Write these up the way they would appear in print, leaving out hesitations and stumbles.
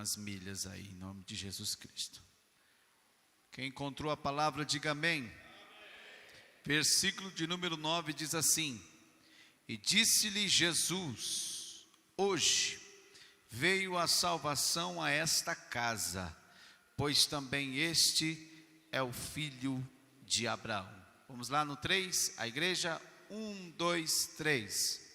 algumas milhas aí, em nome de Jesus Cristo. Quem encontrou a palavra, diga amém. Versículo de número 9 diz assim: e disse-lhe Jesus: hoje veio a salvação a esta casa, pois também este é o filho de Abraão. Vamos lá no 3, a igreja, 1, 2, 3.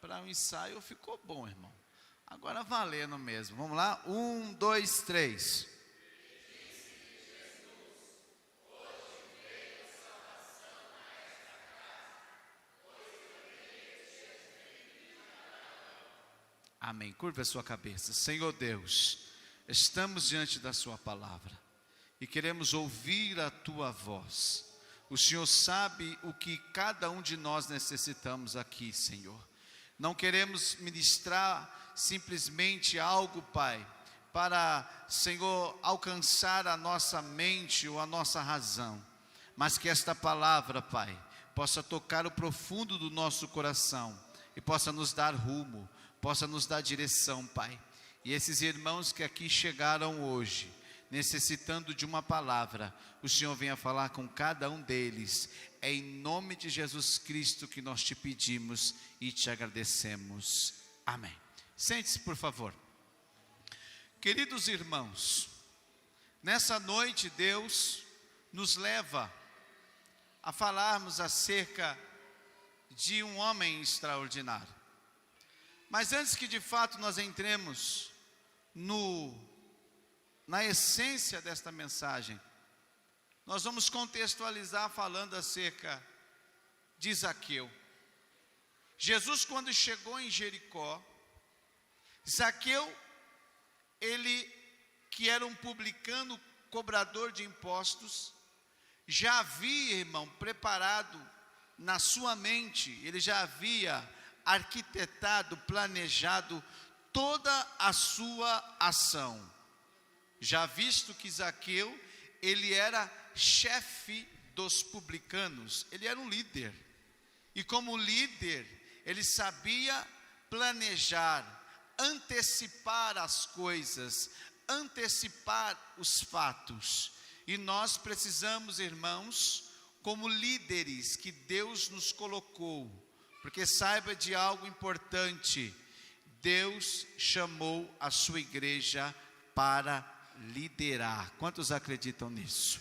Para o ensaio ficou bom, irmão. Agora valendo mesmo. Vamos lá, 1, 2, 3. Amém. Curva a sua cabeça. Senhor Deus, estamos diante da sua palavra e queremos ouvir a tua voz. O Senhor sabe o que cada um de nós necessitamos aqui, Senhor. Não queremos ministrar simplesmente algo, Pai, para, Senhor, alcançar a nossa mente ou a nossa razão, mas que esta palavra, Pai, possa tocar o profundo do nosso coração e possa nos dar rumo, possa nos dar direção, Pai. E esses irmãos que aqui chegaram hoje, necessitando de uma palavra, o Senhor venha falar com cada um deles. É em nome de Jesus Cristo que nós te pedimos e te agradecemos. Amém. Sente-se, por favor. Queridos irmãos, nessa noite Deus nos leva a falarmos acerca de um homem extraordinário. Mas antes que de fato nós entremos na essência desta mensagem, nós vamos contextualizar falando acerca de Zaqueu. Jesus, quando chegou em Jericó, Zaqueu, ele que era um publicano, cobrador de impostos, já havia, irmão, preparado na sua mente, ele já havia arquitetado, planejado toda a sua ação. Já visto que Zaqueu, ele era chefe dos publicanos, ele era um líder. E como líder, ele sabia planejar, antecipar as coisas, antecipar os fatos. E nós precisamos, irmãos, como líderes que Deus nos colocou, porque saiba de algo importante: Deus chamou a sua igreja para liderar. Quantos acreditam nisso?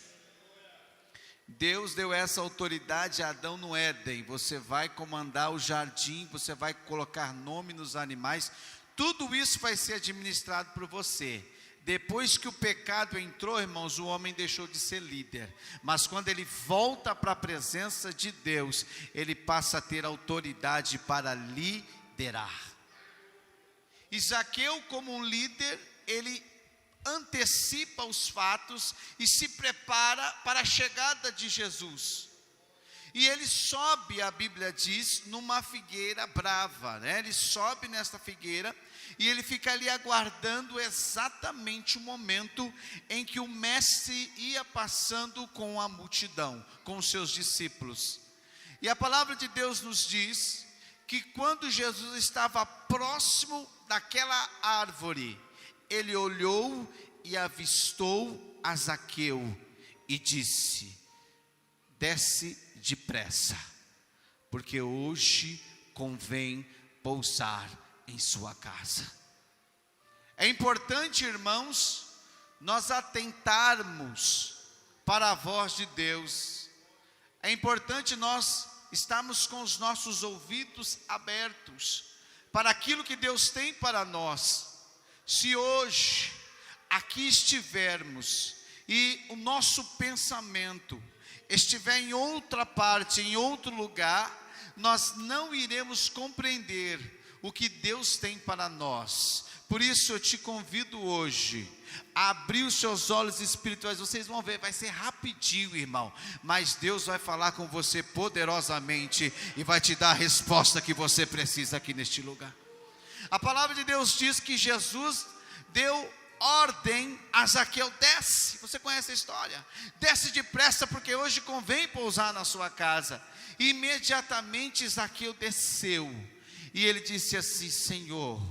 Deus deu essa autoridade a Adão no Éden. Você vai comandar o jardim, você vai colocar nome nos animais, tudo isso vai ser administrado por você. Depois que o pecado entrou, irmãos, o homem deixou de ser líder. Mas quando ele volta para a presença de Deus, ele passa a ter autoridade para liderar. E Zaqueu, como um líder, ele antecipa os fatos e se prepara para a chegada de Jesus. E ele sobe, a Bíblia diz, numa figueira brava, né? Ele sobe nesta figueira e ele fica ali aguardando exatamente o momento em que o mestre ia passando com a multidão, com os seus discípulos. E a palavra de Deus nos diz que quando Jesus estava próximo daquela árvore, ele olhou e avistou a Zaqueu e disse: desce depressa, porque hoje convém pousar em sua casa. É importante, irmãos, nós atentarmos para a voz de Deus. É importante nós estarmos com os nossos ouvidos abertos para aquilo que Deus tem para nós. Se hoje aqui estivermos e o nosso pensamento estiver em outra parte, em outro lugar, nós não iremos compreender o que Deus tem para nós. Por isso eu te convido hoje a abrir os seus olhos espirituais. Vocês vão ver, vai ser rapidinho, irmão, mas Deus vai falar com você poderosamente e vai te dar a resposta que você precisa aqui neste lugar. A palavra de Deus diz que Jesus deu ordem a Zaqueu: desce. Você conhece a história? Desce depressa, porque hoje convém pousar na sua casa. E imediatamente Zaqueu desceu, e ele disse assim: Senhor,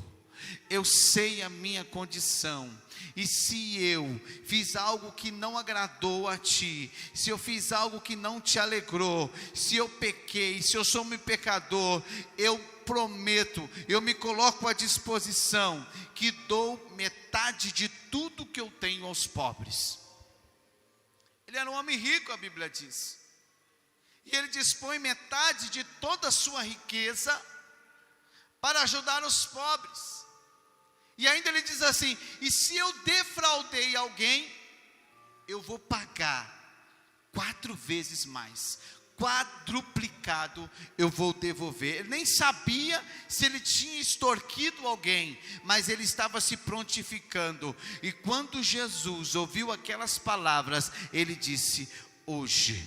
eu sei a minha condição, e se eu fiz algo que não agradou a ti, se eu fiz algo que não te alegrou, se eu pequei, se eu sou um pecador, eu prometo, eu me coloco à disposição, que dou metade de tudo que eu tenho aos pobres. Ele era um homem rico, a Bíblia diz, e ele dispõe metade de toda a sua riqueza para ajudar os pobres. E ainda ele diz assim: e se eu defraudei alguém, eu vou pagar 4 vezes mais, quadruplicado eu vou devolver. Ele nem sabia se ele tinha extorquido alguém, mas ele estava se prontificando. E quando Jesus ouviu aquelas palavras, ele disse: hoje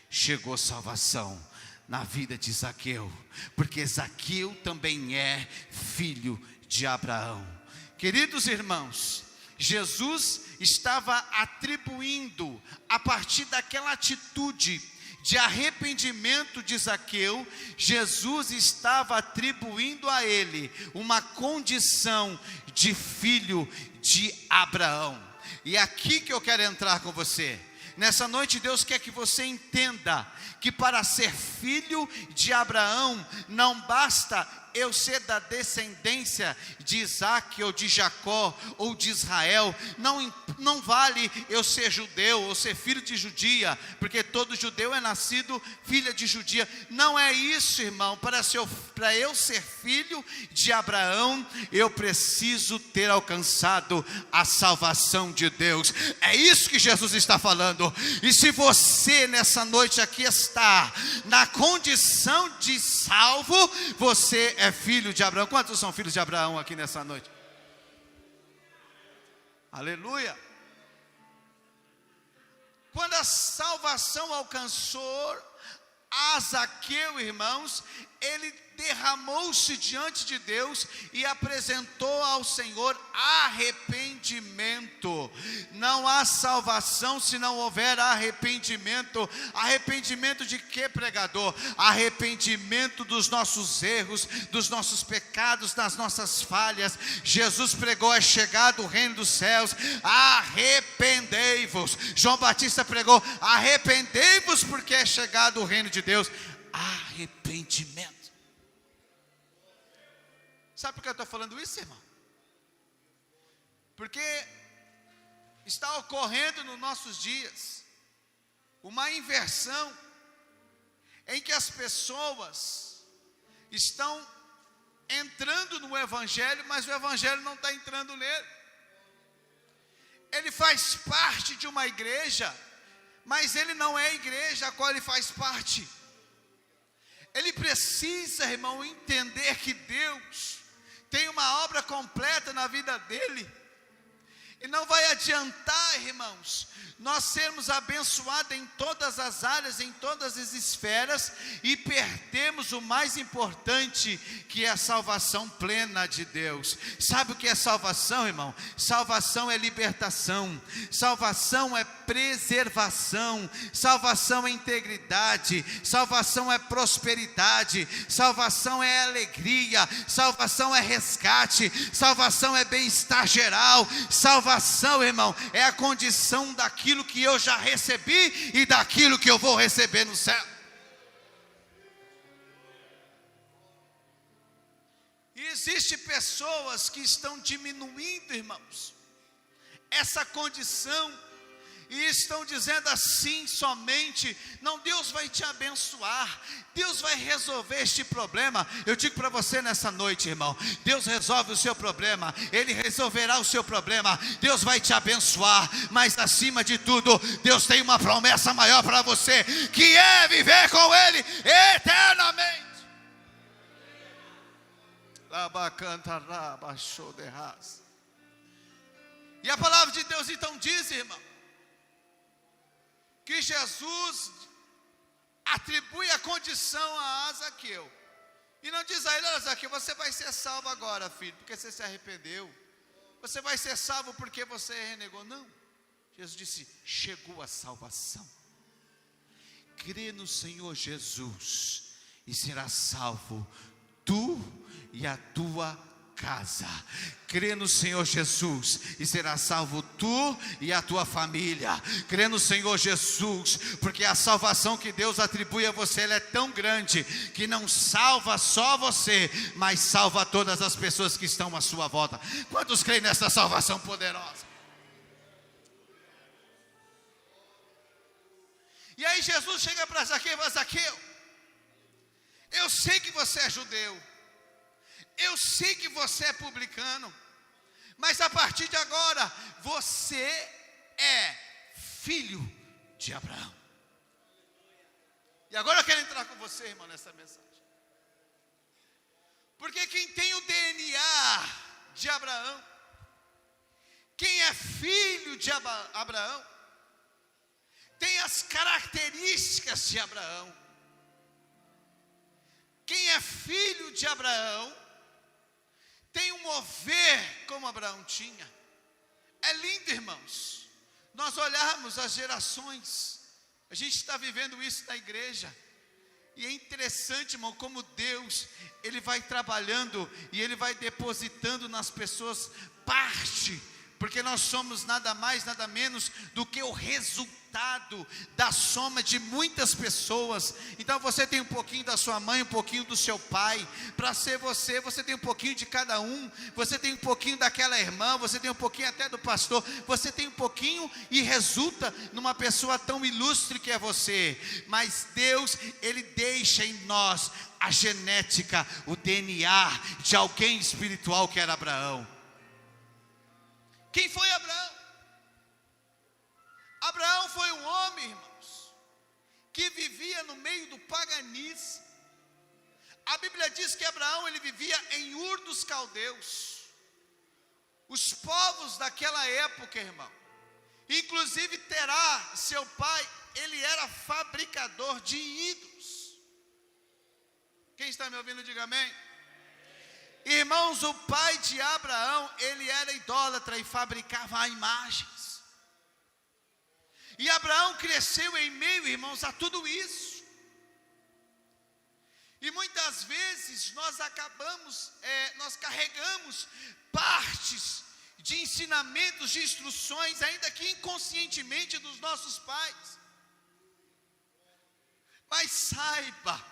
chegou salvação na vida de Zaqueu, porque Zaqueu também é filho de Abraão. Queridos irmãos, Jesus estava atribuindo, a partir daquela atitude de arrependimento de Zaqueu, Jesus estava atribuindo a ele uma condição de filho de Abraão. E é aqui que eu quero entrar com você. Nessa noite Deus quer que você entenda que para ser filho de Abraão, não basta eu ser da descendência de Isaac, ou de Jacó, ou de Israel. Não vale eu ser judeu, ou ser filho de judia, porque todo judeu é nascido filha de judia. Não é isso, irmão. Para eu ser filho de Abraão, eu preciso ter alcançado a salvação de Deus. É isso que Jesus está falando. E se você nessa noite aqui está na condição de salvo, você é filho de Abraão. Quantos são filhos de Abraão aqui nessa noite? Aleluia. Quando a salvação alcançou a Zaqueu, irmãos, ele derramou-se diante de Deus e apresentou ao Senhor arrependimento. Não há salvação se não houver arrependimento. Arrependimento de quê, pregador? Arrependimento dos nossos erros, dos nossos pecados, das nossas falhas. Jesus pregou: é chegado o reino dos céus, arrependei-vos. João Batista pregou: arrependei-vos, porque é chegado o reino de Deus. Arrependimento. Sabe por que eu estou falando isso, irmão? Porque está ocorrendo nos nossos dias uma inversão, em que as pessoas estão entrando no Evangelho, mas o Evangelho não está entrando nele. Ele faz parte de uma igreja, mas ele não é a igreja a qual ele faz parte. Ele precisa, irmão, entender que Deus tem uma obra completa na vida dele. E não vai adiantar, irmãos, nós sermos abençoados em todas as áreas, em todas as esferas, e perdemos o mais importante, que é a salvação plena de Deus. Sabe o que é salvação, irmão? Salvação é libertação, salvação é preservação, salvação é integridade, salvação é prosperidade, salvação é alegria, salvação é resgate, salvação é bem-estar geral. Salvação, irmão, é a condição daquilo que eu já recebi e daquilo que eu vou receber no céu. E existem pessoas que estão diminuindo, irmãos, essa condição, e estão dizendo assim somente: não, Deus vai te abençoar, Deus vai resolver este problema. Eu digo para você nessa noite, irmão, Deus resolve o seu problema, Ele resolverá o seu problema, Deus vai te abençoar, mas acima de tudo, Deus tem uma promessa maior para você, que é viver com Ele eternamente. E a palavra de Deus então diz, irmão, que Jesus atribui a condição a Zaqueu, e não diz a ele: olha, Zaqueu, você vai ser salvo agora, filho, porque você se arrependeu. você vai ser salvo porque você renegou. Não, Jesus disse, chegou a salvação. Crê no Senhor Jesus e será salvo, tu e a tua casa. Crê no Senhor Jesus e será salvo tu e a tua família. Crê no Senhor Jesus, porque a salvação que Deus atribui a você, ela é tão grande, que não salva só você, mas salva todas as pessoas que estão à sua volta. Quantos creem nessa salvação poderosa? E aí Jesus chega para Zaqueu e fala, Zaqueu, eu sei que você é judeu, eu sei que você é publicano, mas a partir de agora, você é filho de Abraão. E agora eu quero entrar com você, irmão, nessa mensagem. Porque quem tem o DNA de Abraão, quem é filho de Abraão, tem as características de Abraão. Quem é filho de Abraão, tem um mover como Abraão tinha. É lindo, irmãos, nós olharmos as gerações. A gente está vivendo isso na igreja. E é interessante, irmão, como Deus, Ele vai trabalhando e Ele vai depositando nas pessoas parte, porque nós somos nada mais, nada menos do que o resultado da soma de muitas pessoas. Então você tem um pouquinho da sua mãe, um pouquinho do seu pai. Para ser você, você tem um pouquinho de cada um. Você tem um pouquinho daquela irmã, você tem um pouquinho até do pastor. Você tem um pouquinho e resulta numa pessoa tão ilustre que é você. Mas Deus, Ele deixa em nós a genética, o DNA de alguém espiritual que era Abraão. Quem foi Abraão? Abraão foi um homem, irmãos, que vivia no meio do paganismo. A Bíblia diz que Abraão, ele vivia em Ur dos Caldeus. Os povos daquela época, irmão, inclusive Terá, seu pai, ele era fabricador de ídolos. Quem está me ouvindo, diga amém. Irmãos, o pai de Abraão, ele era idólatra e fabricava imagens. E Abraão cresceu em meio, irmãos, a tudo isso. E muitas vezes nós carregamos partes de ensinamentos, de instruções, ainda que inconscientemente, dos nossos pais. Mas saiba,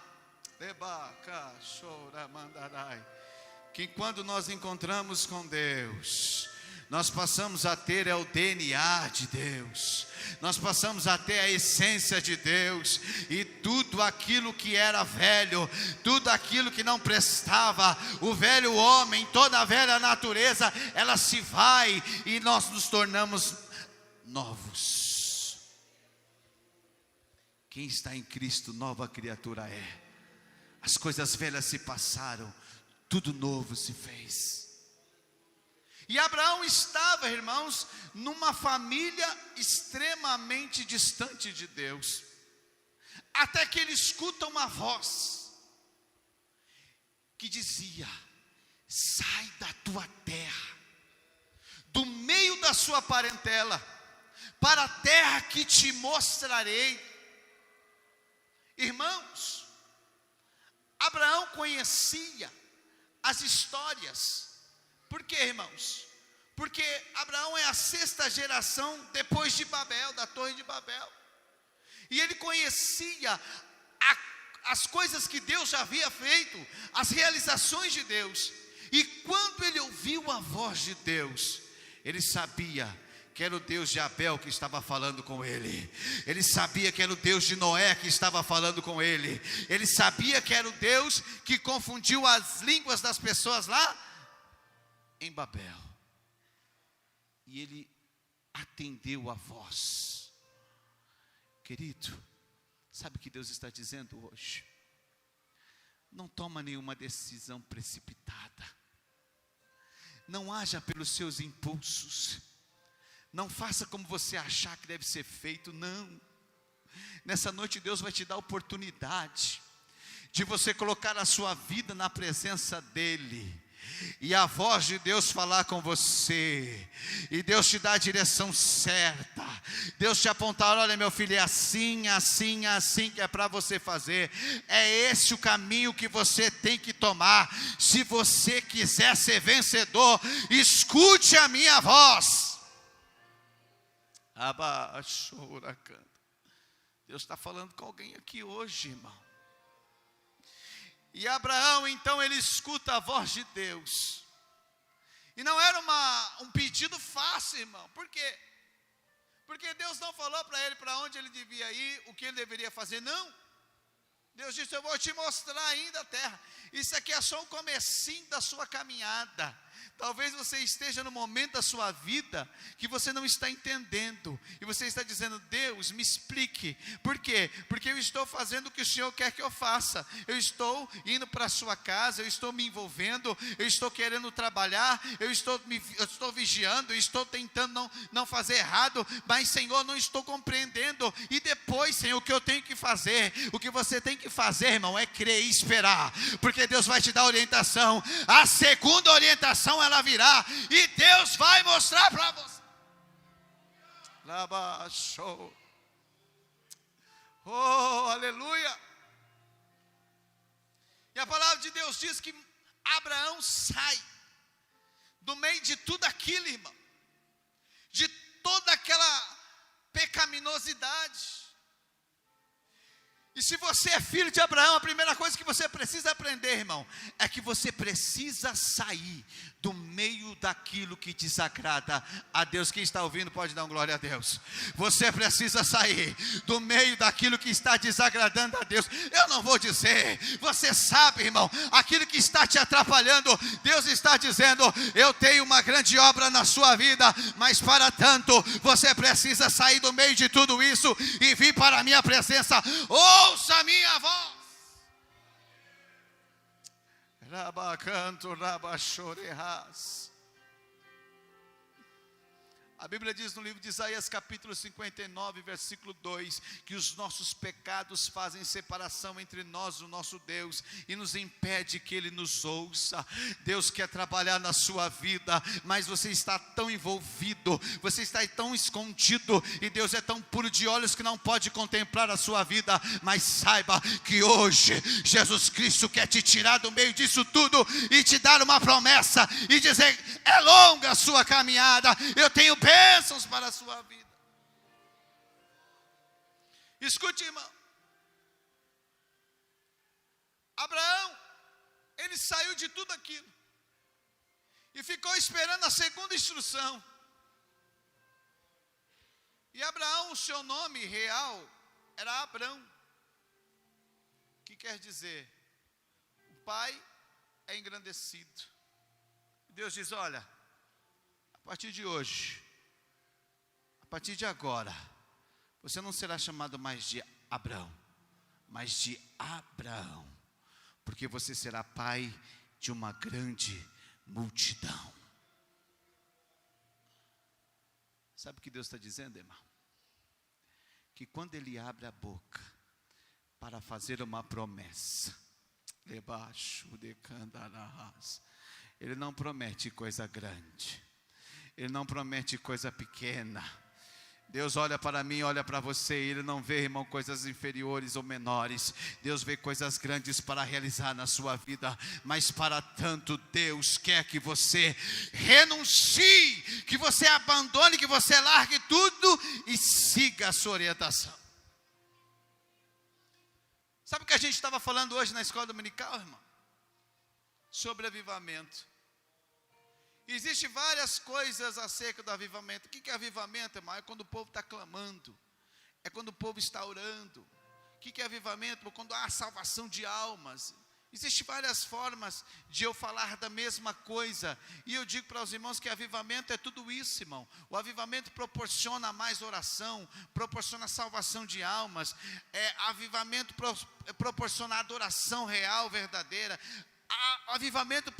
que quando nós encontramos com Deus, nós passamos a ter o DNA de Deus, nós passamos a ter a essência de Deus, e tudo aquilo que era velho, tudo aquilo que não prestava, o velho homem, toda a velha natureza, ela se vai, e nós nos tornamos novos. Quem está em Cristo, nova criatura é. As coisas velhas se passaram, tudo novo se fez. E Abraão estava, irmãos, numa família extremamente distante de Deus, até que ele escuta uma voz que dizia: sai da tua terra, do meio da sua parentela, para a terra que te mostrarei. Irmãos, Abraão conhecia as histórias. Por quê, irmãos? Porque Abraão é a 6ª geração depois de Babel, da Torre de Babel. E ele conhecia as coisas que Deus já havia feito, as realizações de Deus. E quando ele ouviu a voz de Deus, ele sabia que era o Deus de Abel que estava falando com ele. Ele sabia que era o Deus de Noé que estava falando com ele. Ele sabia que era o Deus que confundiu as línguas das pessoas lá em Babel. E ele atendeu a voz. Querido, sabe o que Deus está dizendo hoje? Não toma nenhuma decisão precipitada. Não haja pelos seus impulsos. Não faça como você achar que deve ser feito, não. Nessa noite Deus vai te dar a oportunidade de você colocar a sua vida na presença dEle. e a voz de Deus falar com você, e Deus te dá a direção certa, Deus te apontar: olha meu filho, é assim, assim, assim que é para você fazer, é esse o caminho que você tem que tomar, se você quiser ser vencedor, escute a minha voz. Deus está falando com alguém aqui hoje, irmão. E Abraão, então, ele escuta a voz de Deus. E não era um pedido fácil, irmão. Por quê? Porque Deus não falou para ele para onde ele devia ir, o que ele deveria fazer, não. Deus disse: eu vou te mostrar ainda a terra. Isso aqui é só um comecinho da sua caminhada. Talvez você esteja no momento da sua vida que você não está entendendo, e você está dizendo: Deus, me explique. Por quê? Porque eu estou fazendo o que o Senhor quer que eu faça. Eu estou indo para a sua casa, eu estou me envolvendo, eu estou querendo trabalhar, eu estou vigiando, eu estou tentando não fazer errado, mas Senhor, não estou compreendendo. E depois, Senhor, o que eu tenho que fazer? O que você tem que fazer, irmão, é crer e esperar, porque Deus vai te dar orientação. A segunda orientação, ela virá, e Deus vai mostrar para você. Oh, aleluia. E a palavra de Deus diz que Abraão sai do meio de tudo aquilo, irmão, de toda aquela pecaminosidade. E se você é filho de Abraão, a primeira coisa que você precisa aprender, irmão, é que você precisa sair do meio daquilo que desagrada a Deus. Quem está ouvindo pode dar um glória a Deus. Você precisa sair do meio daquilo que está desagradando a Deus. Eu não vou dizer, você sabe, irmão, aquilo que está te atrapalhando. Deus está dizendo: eu tenho uma grande obra na sua vida, mas para tanto, você precisa sair do meio de tudo isso e vir para a minha presença. Ouça a minha voz. Rabacanto, rabachorerras. A Bíblia diz no livro de Isaías capítulo 59, versículo 2, que os nossos pecados fazem separação entre nós e o nosso Deus, e nos impede que Ele nos ouça. Deus quer trabalhar na sua vida, mas você está tão envolvido, você está tão escondido, e Deus é tão puro de olhos que não pode contemplar a sua vida. Mas saiba que hoje Jesus Cristo quer te tirar do meio disso tudo e te dar uma promessa e dizer: é longa a sua caminhada, eu tenho bênçãos para a sua vida. Escute, irmão, Abraão, ele saiu de tudo aquilo e ficou esperando a segunda instrução. E Abraão, o seu nome real era Abrão, que quer dizer: o pai é engrandecido. Deus diz: olha, a partir de hoje, a partir de agora, você não será chamado mais de Abrão, mas de Abraão, porque você será pai de uma grande multidão. Sabe o que Deus está dizendo, irmão? Que quando Ele abre a boca para fazer uma promessa, debaixo de candarás, Ele não promete coisa grande, Ele não promete coisa pequena. Deus olha para mim, olha para você, Ele não vê, irmão, coisas inferiores ou menores. Deus vê coisas grandes para realizar na sua vida. Mas para tanto, Deus quer que você renuncie, que você abandone, que você largue tudo e siga a sua orientação. Sabe o que a gente estava falando hoje na escola dominical, irmão? Sobre avivamento. Existem várias coisas acerca do avivamento. O que é avivamento, irmão? É quando o povo está clamando, é quando o povo está orando. O que é avivamento? Quando há salvação de almas. Existem várias formas de eu falar da mesma coisa, e eu digo para os irmãos que avivamento é tudo isso, irmão. O avivamento proporciona mais oração, proporciona salvação de almas, avivamento proporciona adoração real, verdadeira. O avivamento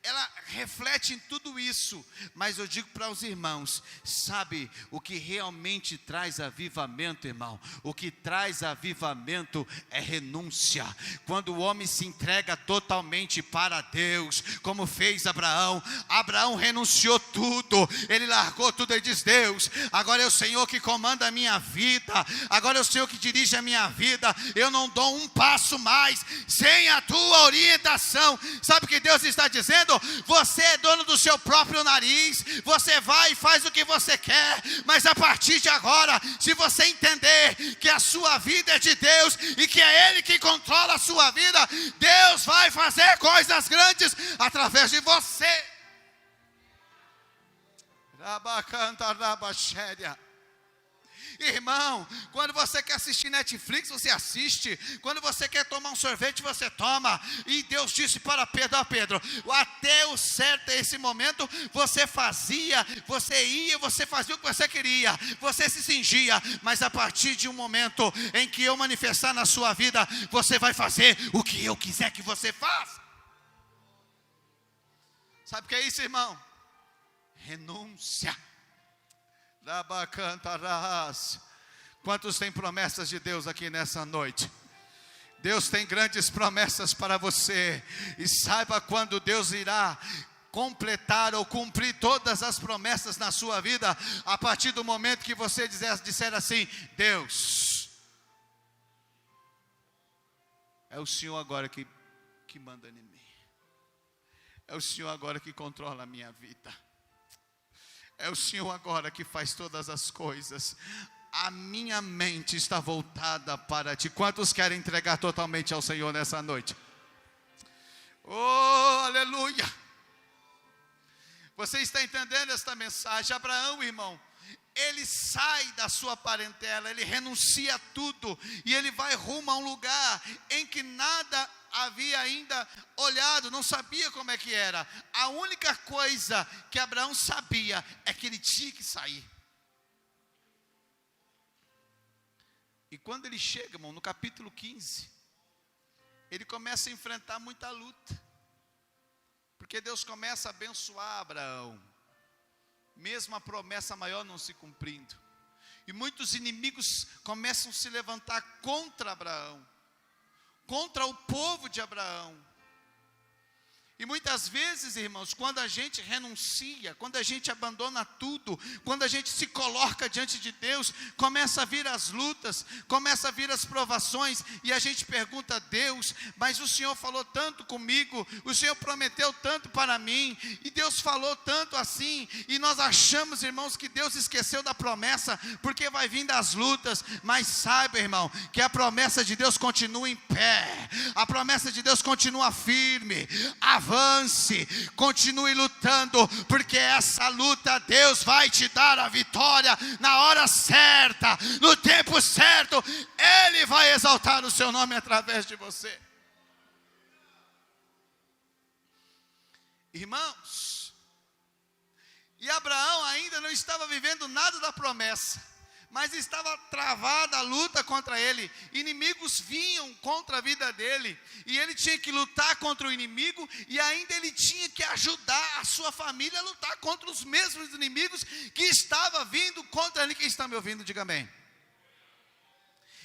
ela reflete em tudo isso. Mas eu digo para os irmãos, sabe o que realmente traz avivamento, irmão? O que traz avivamento é renúncia. Quando o homem se entrega totalmente para Deus, como fez Abraão. Abraão renunciou tudo, ele largou tudo e diz: Deus, agora é o Senhor que comanda a minha vida, agora é o Senhor que dirige a minha vida, eu não dou um passo mais sem a tua orientação. Sabe o que Deus está dizendo? Você é dono do seu próprio nariz, você vai e faz o que você quer, mas a partir de agora, se você entender que a sua vida é de Deus e que é Ele que controla a sua vida, Deus vai fazer coisas grandes através de você. Irmão, quando você quer assistir Netflix, você assiste. Quando você quer tomar um sorvete, você toma. E Deus disse para Pedro: ó Pedro, até o certo, esse momento, você fazia, você ia, você fazia o que você queria, você se cingia. Mas a partir de um momento em que eu manifestar na sua vida, você vai fazer o que eu quiser que você faça. Sabe o que é isso, irmão? Renúncia. Quantos têm promessas de Deus aqui nessa noite? Deus tem grandes promessas para você. E saiba quando Deus irá completar ou cumprir todas as promessas na sua vida, a partir do momento que você disser assim: Deus, é o Senhor agora que manda em mim, é o Senhor agora que controla a minha vida, é o Senhor agora que faz todas as coisas. A minha mente está voltada para Ti. Quantos querem entregar totalmente ao Senhor nessa noite? Oh, aleluia! Você está entendendo esta mensagem? Abraão, irmão, ele sai da sua parentela, ele renuncia a tudo, e ele vai rumo a um lugar em que nada havia ainda olhado, não sabia como é que era. A única coisa que Abraão sabia é que ele tinha que sair. E quando ele chega, irmão, no capítulo 15, ele começa a enfrentar muita luta, porque Deus começa a abençoar Abraão, mesmo a promessa maior não se cumprindo, e muitos inimigos começam a se levantar contra Abraão, contra o povo de Abraão. E muitas vezes, irmãos, quando a gente renuncia, quando a gente abandona tudo, quando a gente se coloca diante de Deus, começa a vir as lutas, começa a vir as provações, e a gente pergunta: Deus, mas o Senhor falou tanto comigo, o Senhor prometeu tanto para mim, e Deus falou tanto assim, e nós achamos, irmãos, que Deus esqueceu da promessa, porque vai vindo as lutas. Mas saiba, irmão, que a promessa de Deus continua em pé, a promessa de Deus continua firme. Avance, continue lutando, porque essa luta Deus vai te dar a vitória na hora certa, no tempo certo. Ele vai exaltar o seu nome através de você. Irmãos, e Abraão ainda não estava vivendo nada da promessa, mas estava travada a luta contra ele. Inimigos vinham contra a vida dele, e ele tinha que lutar contra o inimigo, e ainda ele tinha que ajudar a sua família a lutar contra os mesmos inimigos que estavam vindo contra ele. Quem está me ouvindo, diga amém.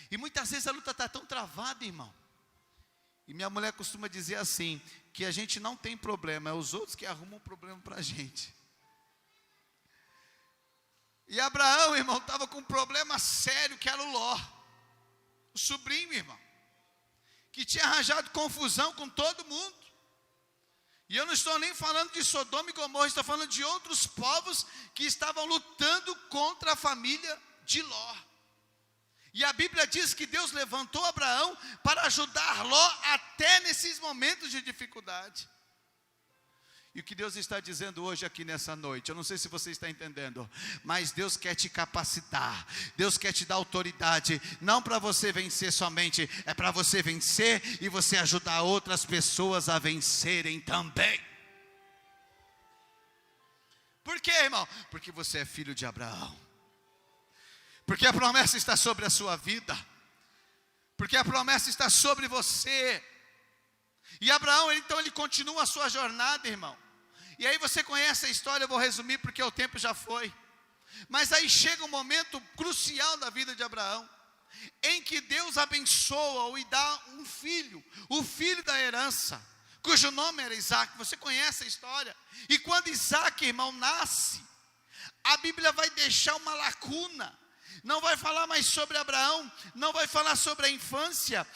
E muitas vezes a luta está tão travada, irmão, e minha mulher costuma dizer assim, que a gente não tem problema, é os outros que arrumam problema para a gente. E Abraão, irmão, estava com um problema sério, que era o Ló, o sobrinho, irmão, que tinha arranjado confusão com todo mundo. E eu não estou nem falando de Sodoma e Gomorra, estou falando de outros povos que estavam lutando contra a família de Ló. E a Bíblia diz que Deus levantou Abraão para ajudar Ló até nesses momentos de dificuldade. E o que Deus está dizendo hoje aqui nessa noite, eu não sei se você está entendendo, mas Deus quer te capacitar, Deus quer te dar autoridade, não para você vencer somente, é para você vencer e você ajudar outras pessoas a vencerem também. Por quê, irmão? Porque você é filho de Abraão, porque a promessa está sobre a sua vida, porque a promessa está sobre você. E Abraão, então ele continua a sua jornada, irmão. E aí você conhece a história, eu vou resumir porque o tempo já foi. Mas aí chega um momento crucial da vida de Abraão, em que Deus abençoa-o e dá um filho, o filho da herança, cujo nome era Isaac. Você conhece a história. E quando Isaac, irmão, nasce, a Bíblia vai deixar uma lacuna. Não vai falar mais sobre Abraão, não vai falar sobre a infância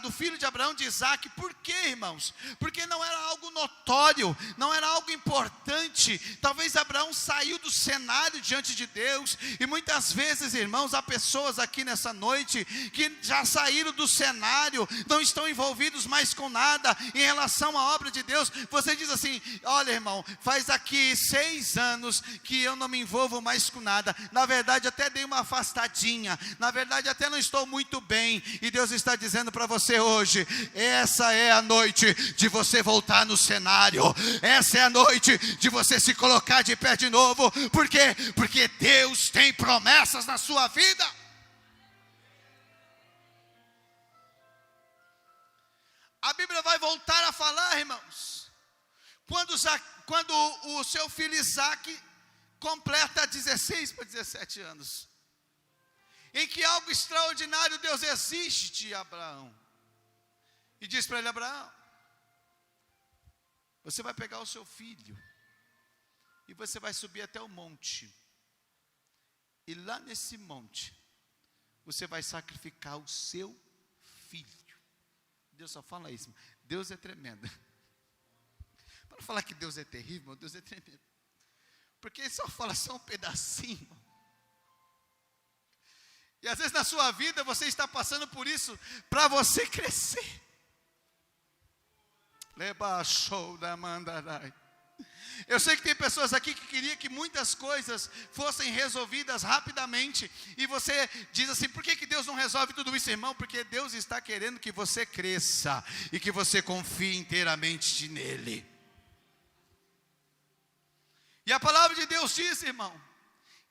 do filho de Abraão, de Isaac. Por quê, irmãos? Porque não era algo notório, não era algo importante. Talvez Abraão saiu do cenário diante de Deus. E muitas vezes, irmãos, há pessoas aqui nessa noite que já saíram do cenário, não estão envolvidos mais com nada em relação à obra de Deus. Você diz assim: olha, irmão, faz aqui 6 anos que eu não me envolvo mais com nada. Na verdade, até dei uma afastadinha, na verdade até não estou muito bem. E Deus está dizendo para você hoje: essa é a noite de você voltar no cenário, essa é a noite de você se colocar de pé de novo. Por quê? Porque Deus tem promessas na sua vida. A Bíblia vai voltar a falar, irmãos, quando o seu filho Isaac completa 16 para 17 anos, em que algo extraordinário Deus exige de Abraão, e diz para ele: Abraão, você vai pegar o seu filho, e você vai subir até o monte, e lá nesse monte, você vai sacrificar o seu filho. Deus só fala isso, Deus é tremendo. Para não falar que Deus é terrível, Deus é tremendo, porque Ele só fala só um pedacinho. E às vezes na sua vida você está passando por isso, para você crescer. Eu sei que tem pessoas aqui que queriam que muitas coisas fossem resolvidas rapidamente. E você diz assim: por que Deus não resolve tudo isso, irmão? Porque Deus está querendo que você cresça e que você confie inteiramente nele. E a palavra de Deus diz, irmão,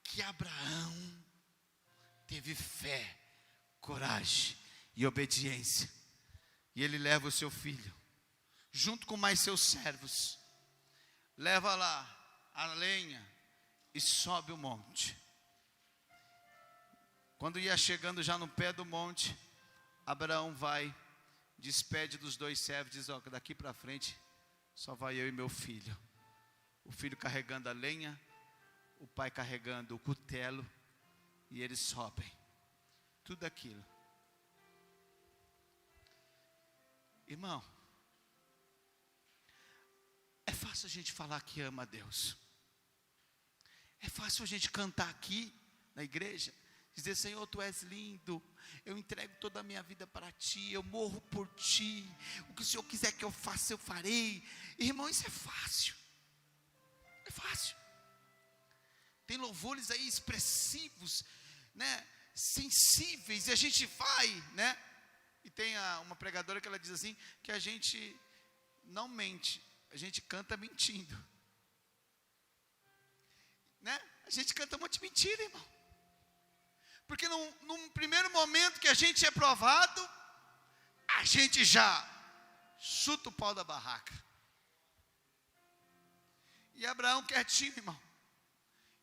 que Abraão teve fé, coragem e obediência. E ele leva o seu filho, junto com mais seus servos, leva lá a lenha e sobe o monte. Quando ia chegando já no pé do monte, Abraão vai, despede dos 2 servos, diz: ó, daqui para frente só vai eu e meu filho. O filho carregando a lenha, o pai carregando o cutelo, e eles sobem. Tudo aquilo. Irmão, é fácil a gente falar que ama a Deus. É fácil a gente cantar aqui na igreja, dizer: Senhor, Tu és lindo, eu entrego toda a minha vida para Ti, eu morro por Ti, o que o Senhor quiser que eu faça, eu farei. Irmão, isso é fácil. É fácil. Tem louvores aí expressivos, né, sensíveis, e a gente vai, né? E tem uma pregadora que ela diz assim, que a gente não mente, a gente canta mentindo, né? A gente canta um monte de mentira, irmão. Porque num primeiro momento que a gente é provado, a gente já chuta o pau da barraca. E Abraão quietinho, irmão.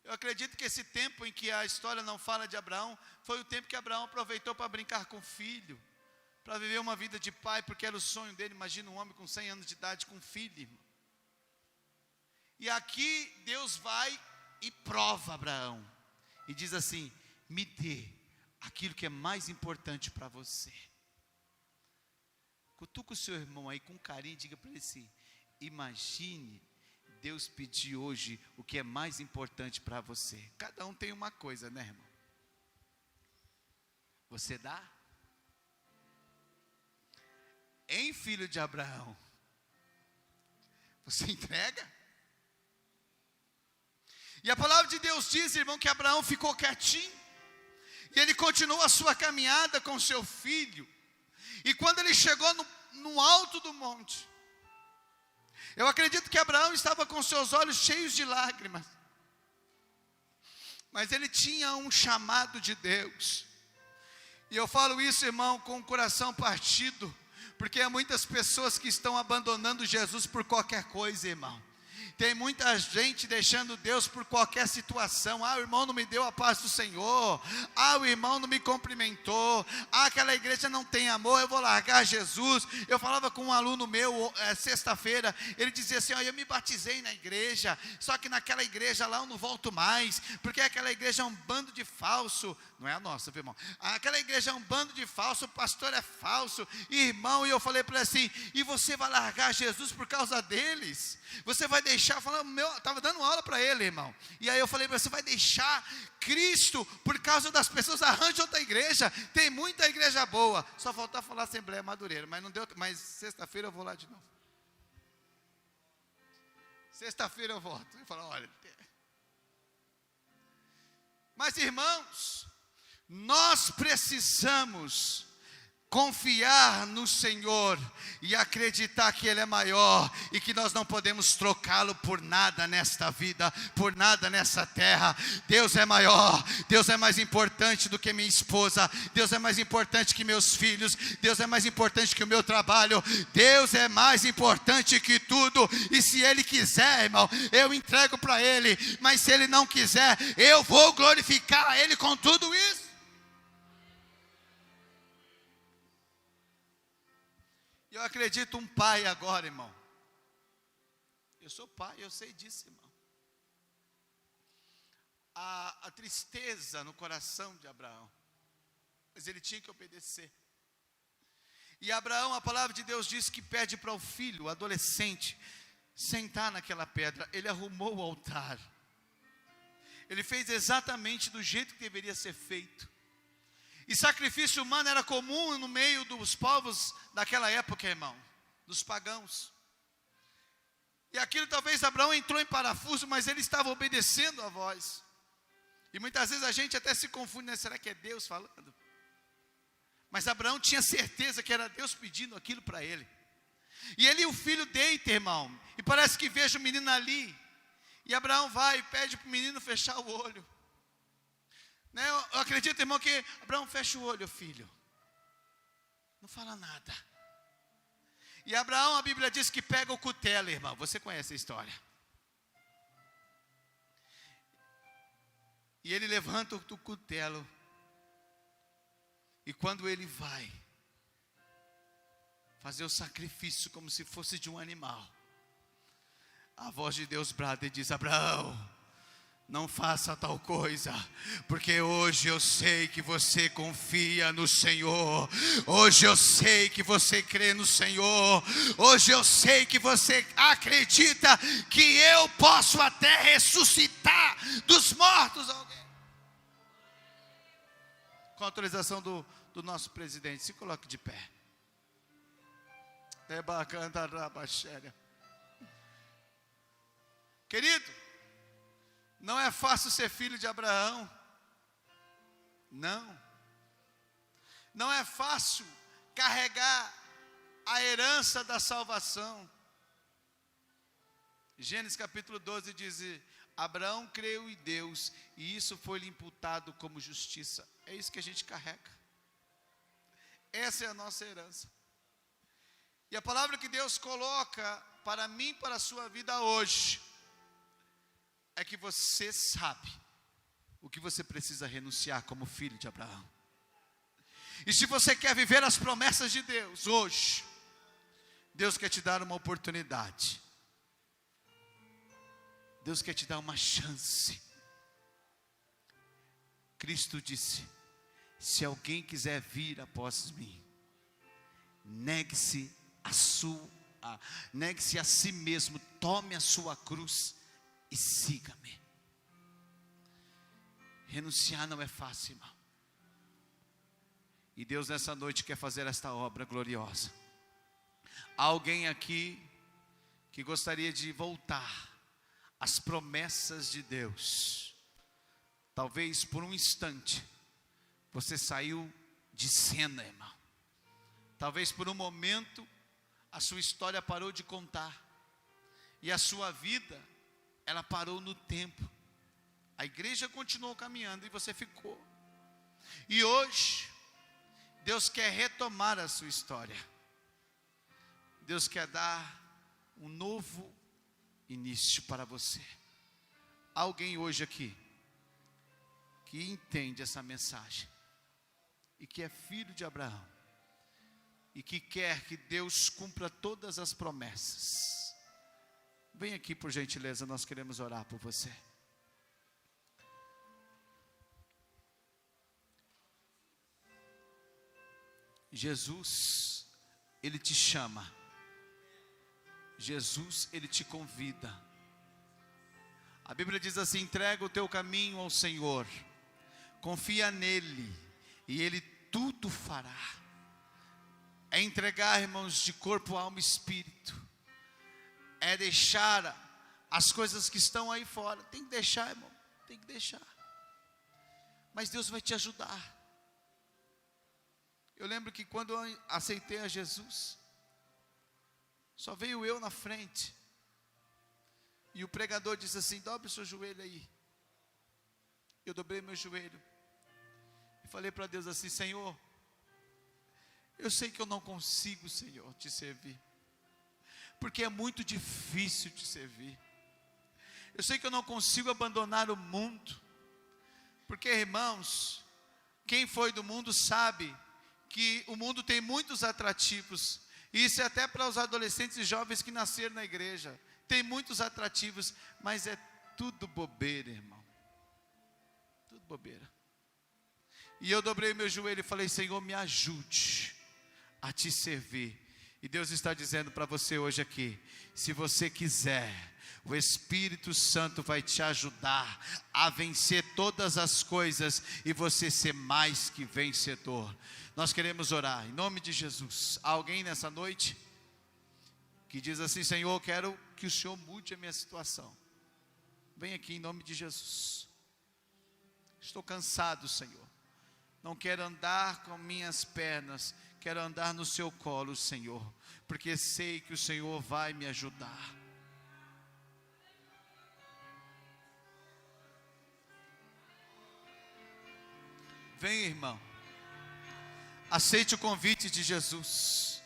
Eu acredito que esse tempo em que a história não fala de Abraão, foi o tempo que Abraão aproveitou para brincar com o filho, para viver uma vida de pai, porque era o sonho dele. Imagina um homem com 100 anos de idade com um filho, irmão. E aqui Deus vai e prova Abraão, e diz assim: me dê aquilo que é mais importante para você. Cutuca o seu irmão aí com carinho e diga para ele assim: imagine Deus pedir hoje o que é mais importante para você. Cada um tem uma coisa, né, irmão? Você dá? Hein, filho de Abraão? Você entrega? E a palavra de Deus diz, irmão, que Abraão ficou quietinho, e ele continuou a sua caminhada com seu filho. E quando ele chegou no alto do monte, eu acredito que Abraão estava com seus olhos cheios de lágrimas, mas ele tinha um chamado de Deus. E eu falo isso, irmão, com o coração partido, Porque há muitas pessoas que estão abandonando Jesus por qualquer coisa, irmão. Tem muita gente deixando Deus por qualquer situação. O irmão não me deu a paz do Senhor. O irmão não me cumprimentou. Aquela igreja não tem amor, eu vou largar Jesus. Eu falava com um aluno meu, sexta-feira, ele dizia assim, eu me batizei na igreja, só que naquela igreja lá eu não volto mais, porque aquela igreja é um bando de falso. Não é a nossa, viu, irmão? Aquela igreja é um bando de falso, o pastor é falso, irmão. E eu falei para ele assim, e você vai largar Jesus por causa deles? Você vai deixar, estava dando aula para ele, irmão. E aí eu falei, você vai deixar Cristo por causa das pessoas? Arranje outra igreja, tem muita igreja boa. Só faltou falar Assembleia Madureira, mas não deu, mas sexta-feira eu vou lá de novo. Sexta-feira eu volto. Eu falo, olha. Mas irmãos, nós precisamos confiar no Senhor e acreditar que Ele é maior e que nós não podemos trocá-lo por nada nesta vida, por nada nessa terra. Deus é maior, Deus é mais importante do que minha esposa, Deus é mais importante que meus filhos, Deus é mais importante que o meu trabalho, Deus é mais importante que tudo. E se Ele quiser, irmão, eu entrego para Ele, mas se Ele não quiser, eu vou glorificar a Ele com tudo isso. Eu acredito um pai agora, irmão. Eu sou pai, eu sei disso, irmão. A tristeza no coração de Abraão, mas ele tinha que obedecer. E Abraão, a palavra de Deus diz que pede para o filho, o adolescente, sentar naquela pedra. Ele arrumou o altar. Ele fez exatamente do jeito que deveria ser feito. E sacrifício humano era comum no meio dos povos daquela época, irmão, dos pagãos. E aquilo talvez Abraão entrou em parafuso, mas ele estava obedecendo a voz. E muitas vezes a gente até se confunde, né? Será que é Deus falando? Mas Abraão tinha certeza que era Deus pedindo aquilo para ele. E ele e o filho deita, irmão, e parece que veja o menino ali. E Abraão vai e pede para o menino fechar o olho. Eu acredito, irmão, que Abraão fecha o olho, filho. Não fala nada. E Abraão, a Bíblia diz que pega o cutelo, irmão. Você conhece a história. E ele levanta o cutelo. E quando ele vai fazer o sacrifício como se fosse de um animal, a voz de Deus brada e diz, Abraão, não faça tal coisa, porque hoje eu sei que você confia no Senhor, hoje eu sei que você crê no Senhor, hoje eu sei que você acredita que eu posso até ressuscitar dos mortos alguém. Com a autorização do nosso presidente, se coloque de pé. É bacana, rabaxéria. Querido, não é fácil ser filho de Abraão. Não. Não é fácil carregar a herança da salvação. Gênesis capítulo 12 diz, Abraão creu em Deus e isso foi-lhe imputado como justiça. É isso que a gente carrega. Essa é a nossa herança. E a palavra que Deus coloca para mim, para a sua vida hoje, é que você sabe o que você precisa renunciar como filho de Abraão. E se você quer viver as promessas de Deus hoje, Deus quer te dar uma oportunidade. Deus quer te dar uma chance. Cristo disse, se alguém quiser vir após mim, negue-se a si mesmo, tome a sua cruz e siga-me. Renunciar não é fácil, irmão. E Deus nessa noite quer fazer esta obra gloriosa. Há alguém aqui que gostaria de voltar às promessas de Deus. Talvez por um instante você saiu de cena, irmão. Talvez por um momento a sua história parou de contar. E a sua vida, ela parou no tempo. A igreja continuou caminhando e você ficou. E hoje, Deus quer retomar a sua história. Deus quer dar um novo início para você. Alguém hoje aqui que entende essa mensagem e que é filho de Abraão e que quer que Deus cumpra todas as promessas, vem aqui por gentileza, nós queremos orar por você. Jesus, Ele te chama. Jesus, Ele te convida. A Bíblia diz assim: entrega o teu caminho ao Senhor, confia nele e Ele tudo fará. É entregar, irmãos, de corpo, alma e espírito. É deixar as coisas que estão aí fora. Tem que deixar, irmão, tem que deixar. Mas Deus vai te ajudar. Eu lembro que quando eu aceitei a Jesus, só veio eu na frente. E o pregador disse assim: dobre o seu joelho aí. Eu dobrei meu joelho. E falei para Deus assim: Senhor, eu sei que eu não consigo, Senhor, te servir. Porque é muito difícil te servir. Eu sei que eu não consigo abandonar o mundo. Porque, irmãos, quem foi do mundo sabe que o mundo tem muitos atrativos. E isso é até para os adolescentes e jovens que nasceram na igreja. Tem muitos atrativos, mas é tudo bobeira, irmão. Tudo bobeira. E eu dobrei meu joelho e falei: Senhor, me ajude a te servir. E Deus está dizendo para você hoje aqui: se você quiser, o Espírito Santo vai te ajudar a vencer todas as coisas e você ser mais que vencedor. Nós queremos orar em nome de Jesus. Há alguém nessa noite que diz assim: Senhor, eu quero que o Senhor mude a minha situação. Vem aqui em nome de Jesus. Estou cansado, Senhor. Não quero andar com minhas pernas, quero andar no seu colo, Senhor, porque sei que o Senhor vai me ajudar. Vem, irmão. Aceite o convite de Jesus.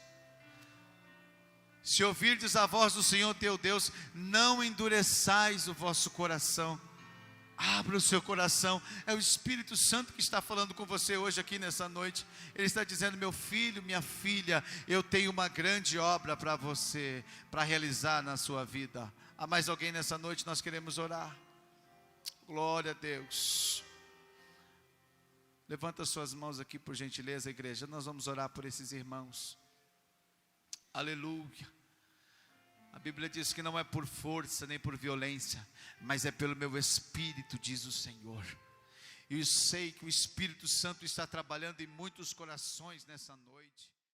Se ouvirdes a voz do Senhor teu Deus, não endureçais o vosso coração. Abra o seu coração. É o Espírito Santo que está falando com você hoje aqui nessa noite. Ele está dizendo: meu filho, minha filha, eu tenho uma grande obra para você, para realizar na sua vida. Há mais alguém nessa noite? Nós queremos orar. Glória a Deus. Levanta suas mãos aqui por gentileza, igreja. Nós vamos orar por esses irmãos. Aleluia. A Bíblia diz que não é por força nem por violência, mas é pelo meu Espírito, diz o Senhor. E eu sei que o Espírito Santo está trabalhando em muitos corações nessa noite.